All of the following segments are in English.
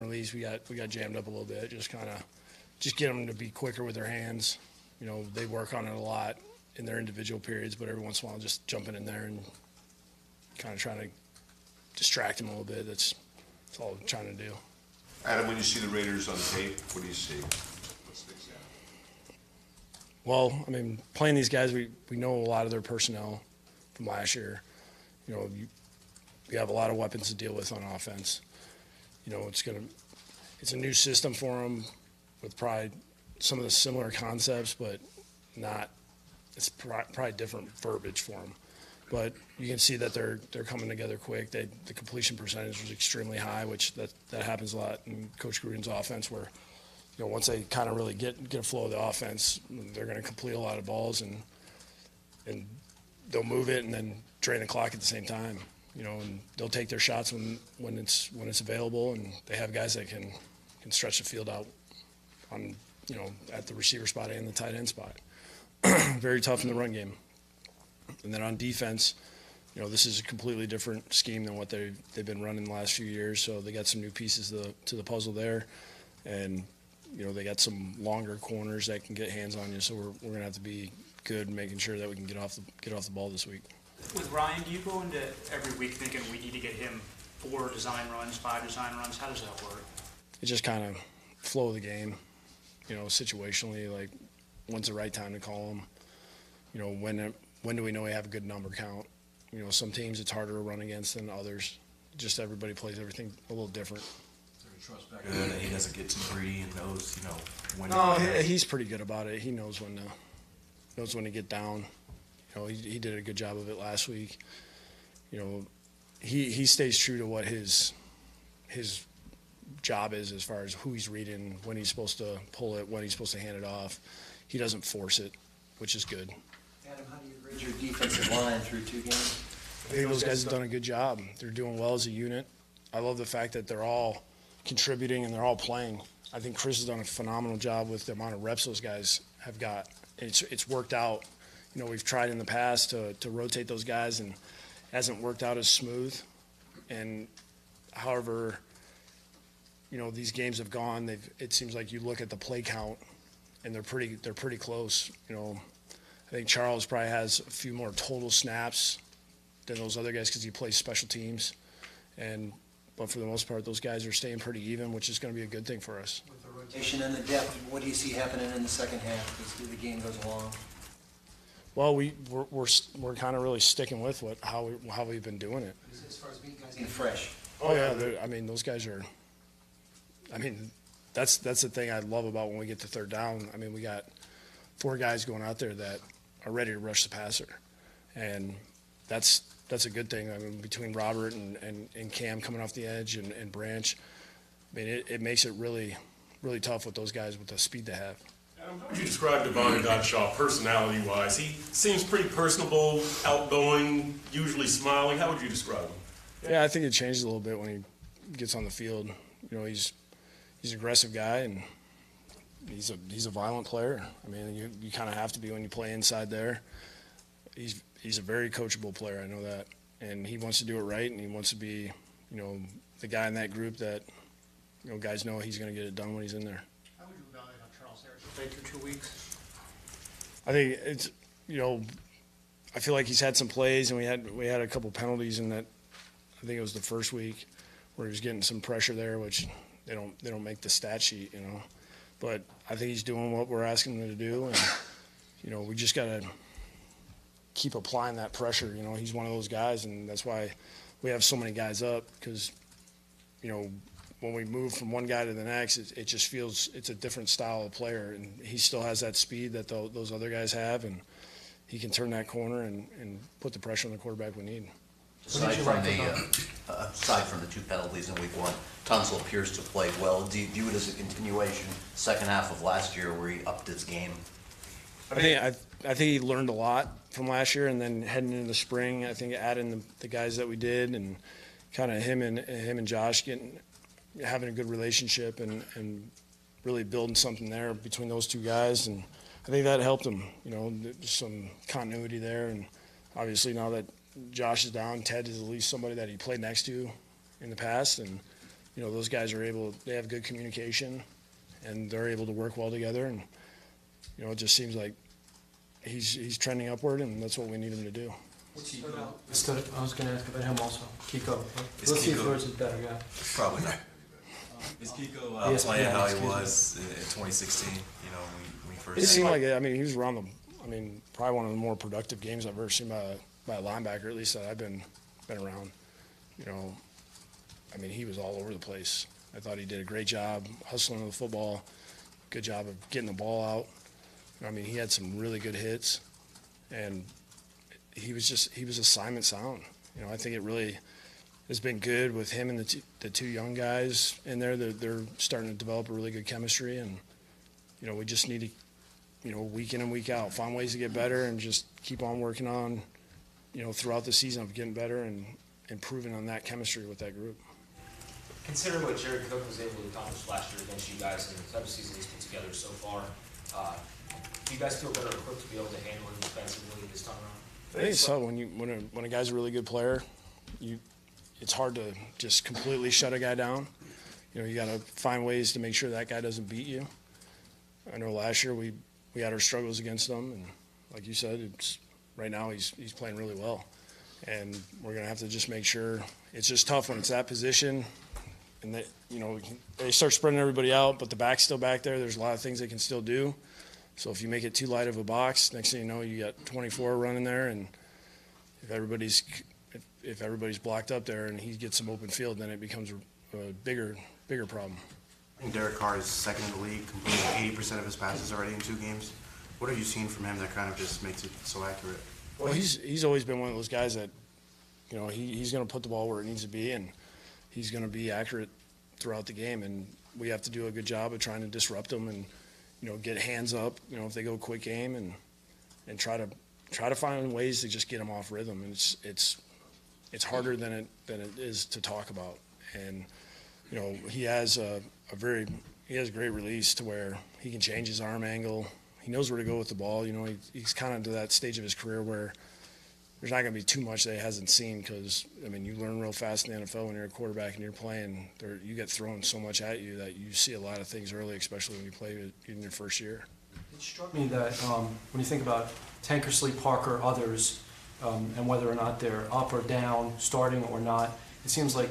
release, we got jammed up a little bit. Just get them to be quicker with their hands. They work on it a lot in their individual periods, but every once in a while just jumping in there and kind of trying to distract them a little bit. That's all I'm trying to do. Adam, when you see the Raiders on tape, what do you see? What sticks out? Well, playing these guys, we know a lot of their personnel from last year. We have a lot of weapons to deal with on offense. It's a new system for them with probably some of the similar concepts, but not. It's probably different verbiage for them. But you can see that they're coming together quick. The completion percentage was extremely high, which that happens a lot in Coach Gruden's offense, where once they kind of really get a flow of the offense, they're going to complete a lot of balls and they'll move it and then drain the clock at the same time. And they'll take their shots when it's available, and they have guys that can stretch the field out on at the receiver spot and the tight end spot. Very tough in the run game. And then on defense, this is a completely different scheme than what they've been running the last few years. So they got some new pieces to the puzzle there, and they got some longer corners that can get hands on you. So we're gonna have to be good, making sure that we can get off the ball this week. With Ryan, do you go into every week thinking we need to get him 4 design runs, 5 design runs? How does that work? It's just kind of flow of the game, situationally, like when's the right time to call them, when do we know we have a good number count? Some teams it's harder to run against than others. Just everybody plays everything a little different. Trust back that he doesn't get too greedy and knows, when. No, he's pretty good about it. He knows when to get down. He did a good job of it last week. He stays true to what his job is as far as who he's reading, when he's supposed to pull it, when he's supposed to hand it off. He doesn't force it, which is good. Adam, how do you grade your defensive line through 2 games? I think those guys have done a good job. They're doing well as a unit. I love the fact that they're all contributing and they're all playing. I think Chris has done a phenomenal job with the amount of reps those guys have got. It's worked out. We've tried in the past to rotate those guys, and it hasn't worked out as smooth. And however, these games have gone. It seems like you look at the play count, and they're pretty close. I think Charles probably has a few more total snaps than those other guys because he plays special teams, but for the most part, those guys are staying pretty even, which is going to be a good thing for us. With the rotation and the depth, what do you see happening in the second half as the game goes along? Well, we're kind of really sticking with how we've been doing it. As far as being guys being fresh. Oh yeah, those guys are. That's the thing I love about when we get to third down. We got 4 guys going out there that are ready to rush the passer, and that's a good thing. Between Robert and Cam coming off the edge and Branch, it makes it really, really tough with those guys with the speed they have. Adam, how would you describe Devon Godshaw personality-wise? He seems pretty personable, outgoing, usually smiling. How would you describe him? Yeah, I think it changes a little bit when he gets on the field. He's an aggressive guy, and he's a violent player. You kind of have to be when you play inside there. He's a very coachable player. I know that, and he wants to do it right, and he wants to be, the guy in that group that, guys know he's going to get it done when he's in there. How would you evaluate how Charles Harris played through 2 weeks? I think it's, I feel like he's had some plays, and we had a couple penalties in that. I think it was the first week where he was getting some pressure there, which they don't make the stat sheet, But I think he's doing what we're asking him to do, and we just got to keep applying that pressure. He's one of those guys, and that's why we have so many guys up, because when we move from one guy to the next, it just feels it's a different style of player, and he still has that speed that those other guys have, and he can turn that corner and put the pressure on the quarterback we need. Aside from the 2 penalties in week 1, Tunsil appears to have played well. Do you view it as a continuation, second half of last year, where he upped his game? I think he learned a lot from last year, and then heading into the spring, I think adding the guys that we did, and kind of him and Josh having a good relationship and really building something there between those 2 guys, and I think that helped him. There's some continuity there, and obviously now that Josh is down, Ted is at least somebody that he played next to in the past, and those guys they have good communication, and they're able to work well together. And, it just seems like he's trending upward, and that's what we need him to do. I was going to ask about him also. Kiko. Is Let's see Kiko- if George is better guy. Probably not. Is Kiko Yes, playing yeah, how he excuse me. was in 2016? When he first. It seemed like, he was around probably one of the more productive games I've ever seen by a linebacker, at least that I've been around. He was all over the place. I thought he did a great job hustling the football, good job of getting the ball out. He had some really good hits, and he was assignment sound. I think it really has been good with him and the two young guys in there. They're starting to develop a really good chemistry, and we just need to, week in and week out, find ways to get better and just keep on working on, throughout the season of getting better and improving on that chemistry with that group. Considering what Jared Cook was able to accomplish last year against you guys and the type of season he's put together so far, do you guys feel better equipped to be able to handle him defensively this time around? I think so. When a guy's a really good player, it's hard to just completely shut a guy down. You got to find ways to make sure that guy doesn't beat you. I know last year we had our struggles against him, and like you said, right now he's playing really well, and we're gonna have to just make sure. It's just tough when it's that position, and that they start spreading everybody out, but the back's still back there. There's a lot of things they can still do. So if you make it too light of a box, next thing you know, you got 24 running there, and if everybody's blocked up there and he gets some open field, then it becomes a bigger problem. I think Derek Carr is second in the league, completing 80% of his passes already in 2 games. What have you seen from him that kind of just makes it so accurate? Well, he's always been one of those guys that, he's going to put the ball where it needs to be, and he's going to be accurate throughout the game. And we have to do a good job of trying to disrupt him and, get hands up, if they go quick game, and try to find ways to just get them off rhythm. And it's harder than it is to talk about. And he has a great release to where he can change his arm angle. He knows where to go with the ball. He's kind of to that stage of his career where there's not going to be too much that he hasn't seen, because, you learn real fast in the NFL when you're a quarterback and you're playing. You get thrown so much at you that you see a lot of things early, especially when you play in your first year. It struck me that when you think about Tankersley, Parker, others, and whether or not they're up or down, starting or not, it seems like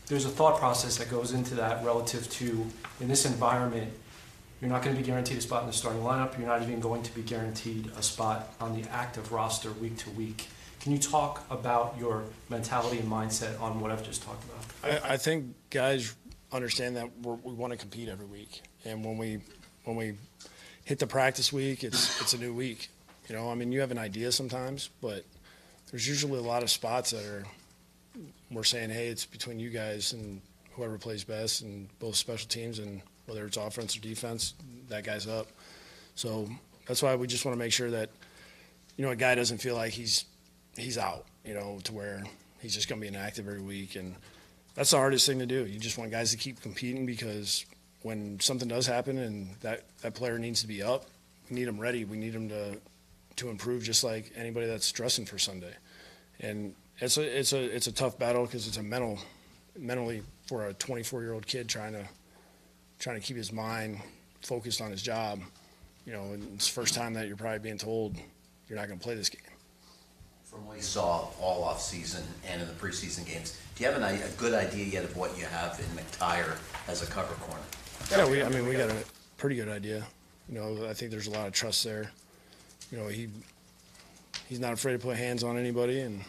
there's a thought process that goes into that relative to, in this environment, you're not going to be guaranteed a spot in the starting lineup. You're not even going to be guaranteed a spot on the active roster week to week. Can you talk about your mentality and mindset on what I've just talked about? I think guys understand that we want to compete every week, and when we hit the practice week, it's a new week. You have an idea sometimes, but there's usually a lot of spots that we're saying, hey, it's between you guys and whoever plays best, and both special teams, and whether it's offense or defense, that guy's up. So that's why we just want to make sure that, a guy doesn't feel like he's out, to where he's just going to be inactive every week. And that's the hardest thing to do. You just want guys to keep competing, because when something does happen and that player needs to be up, we need them ready. We need them to improve, just like anybody that's dressing for Sunday. And it's a tough battle, because it's mentally for a 24-year-old kid trying to keep his mind focused on his job. And it's the first time that you're probably being told you're not going to play this game. From what you saw all off season and in the preseason games, do you have a good idea yet of what you have in McTire as a cover corner? Yeah, we got a pretty good idea. I think there's a lot of trust there. He's not afraid to put hands on anybody and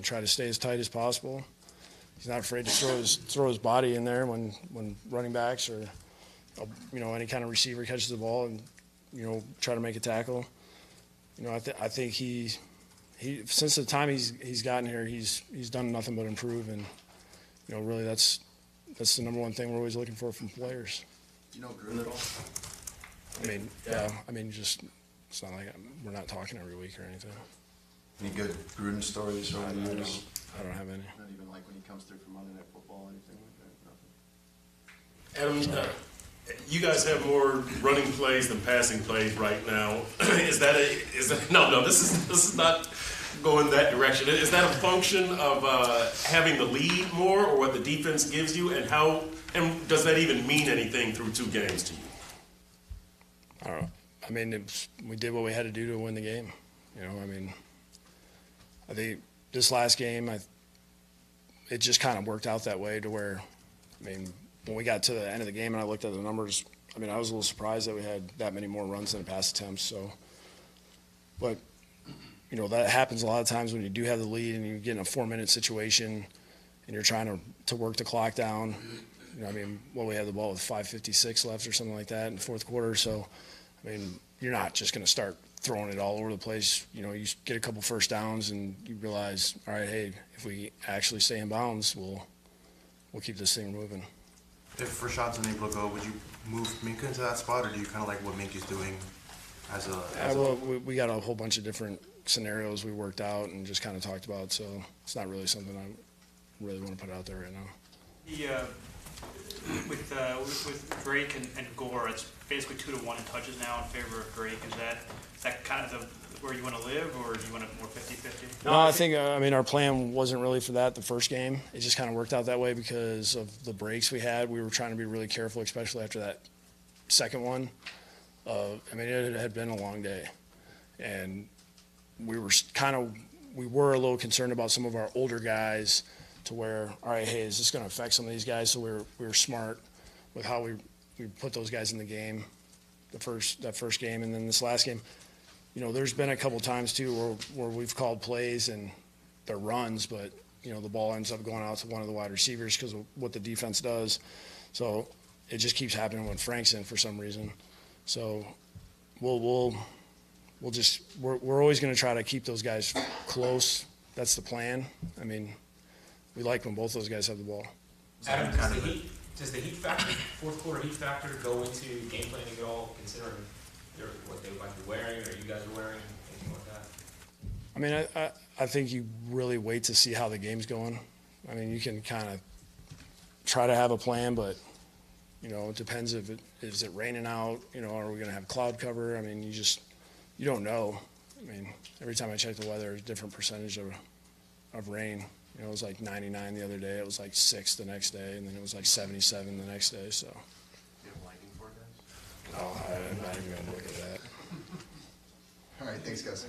try to stay as tight as possible. He's not afraid to throw his body in there when running backs or any kind of receiver catches the ball and try to make a tackle. I think he since the time he's gotten here, he's done nothing but improve, and really that's the number one thing we're always looking for from players. Do you know Gruden at all? Just it's not like we're not talking every week or anything. Any good Gruden stories over the years? I don't have any. Not even like when he comes through for Monday Night Football, anything like that? Nothing? Adam, you guys have more running plays than passing plays right now. Is that no? This is not go in that direction. Is that a function of having the lead more, or what the defense gives you, and does that even mean anything through 2 games to you? I don't know. I mean, we did what we had to do to win the game. You know, I mean, I think this last game, it just kind of worked out that way to where, I mean, when we got to the end of the game and I looked at the numbers, I mean, I was a little surprised that we had that many more runs than pass attempts. So, but, you know, that happens a lot of times when you do have the lead and you get in a 4-minute situation and you're trying to work the clock down. You know, I mean, we had the ball with 5:56 left or something like that in the fourth quarter. So, I mean, you're not just going to start throwing it all over the place. You know, you get a couple first downs and you realize, all right, hey, if we actually stay in bounds, we'll keep this thing moving. If Rashad's unable to go, would you move Minka into that spot, or do you kind of like what Minka's doing as a Well, we got a whole bunch of different scenarios we worked out and just kind of talked about, so it's not really something I really want to put out there right now. With Drake and Gore, it's basically 2-1 in touches now in favor of Drake. Is that kind of where you want to live, or do you want it more 50-50? No, I think, I mean, our plan wasn't really for that the first game. It just kind of worked out that way because of the breaks we had. We were trying to be really careful, especially after that second one. I mean, it had been a long day. And we were a little concerned about some of our older guys to where, all right, hey, is this going to affect some of these guys? So we were smart with how we put those guys in the game, that first game. And then this last game, you know, there's been a couple times too where we've called plays and they're runs, but, you know, the ball ends up going out to one of the wide receivers because of what the defense does. So it just keeps happening when Frank's in for some reason. So we're always going to try to keep those guys close. That's the plan. I mean, we like when both those guys have the ball. Adam, does the heat factor, fourth quarter heat factor, go into game planning at all, considering what they might be wearing, or you guys are wearing, anything like that? I mean, I think you really wait to see how the game's going. I mean, you can kind of try to have a plan, but, you know, it depends is it raining out, you know, are we going to have cloud cover? I mean, you don't know. I mean, every time I check the weather, there's a different percentage of rain. You know, it was like 99 the other day. It was like 6 the next day, and then it was like 77 the next day. So. you have lightning forecast? No, I'm not even going to look at that. All right, thanks, guys.